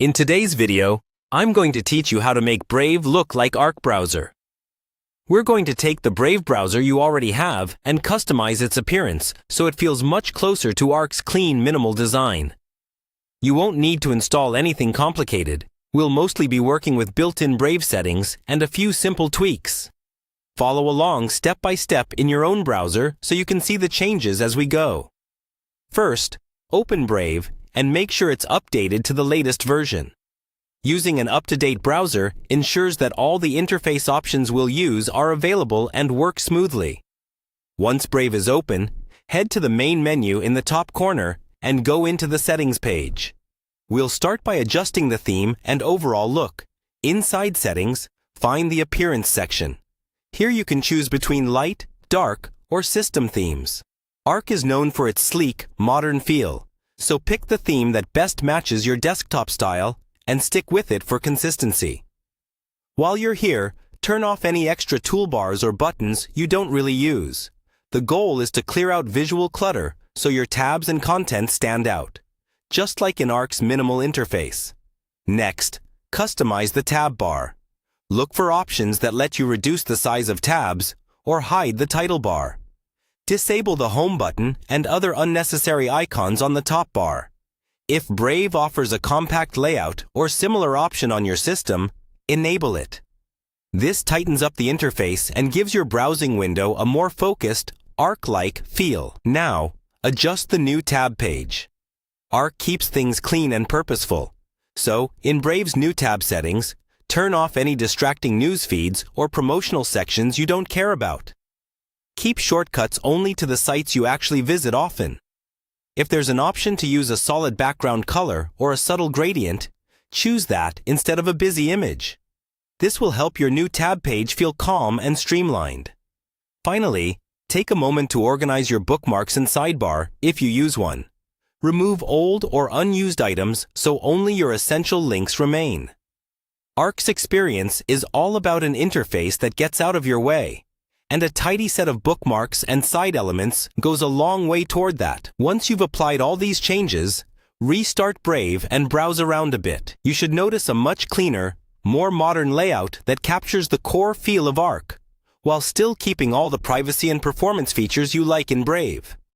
In today's video, I'm going to teach you how to make Brave look like Arc browser. We're going to take the Brave browser you already have and customize its appearance so it feels much closer to Arc's clean, minimal design. You won't need to install anything complicated. We'll mostly be working with built-in Brave settings and a few simple tweaks. Follow along step by step in your own browser so you can see the changes as we go. First, open Brave and make sure it's updated to the latest version. Using an up-to-date browser ensures that all the interface options we'll use are available and work smoothly. Once Brave is open, head to the main menu in the top corner and go into the settings page. We'll start by adjusting the theme and overall look. Inside Settings, find the Appearance section. Here you can choose between light, dark, or system themes. Arc is known for its sleek, modern feel, so pick the theme that best matches your desktop style and stick with it for consistency. While you're here, turn off any extra toolbars or buttons you don't really use. The goal is to clear out visual clutter so your tabs and content stand out, just like in Arc's minimal interface. Next, customize the tab bar. Look for options that let you reduce the size of tabs or hide the title bar. Disable the home button and other unnecessary icons on the top bar. If Brave offers a compact layout or similar option on your system, enable it. This tightens up the interface and gives your browsing window a more focused, Arc-like feel. Now, adjust the new tab page. Arc keeps things clean and purposeful. So, in Brave's new tab settings, turn off any distracting news feeds or promotional sections you don't care about. Keep shortcuts only to the sites you actually visit often. If there's an option to use a solid background color or a subtle gradient, choose that instead of a busy image. This will help your new tab page feel calm and streamlined. Finally, take a moment to organize your bookmarks and sidebar if you use one. Remove old or unused items so only your essential links remain. Arc's experience is all about an interface that gets out of your way, and a tidy set of bookmarks and side elements goes a long way toward that. Once you've applied all these changes, restart Brave and browse around a bit. You should notice a much cleaner, more modern layout that captures the core feel of Arc, while still keeping all the privacy and performance features you like in Brave.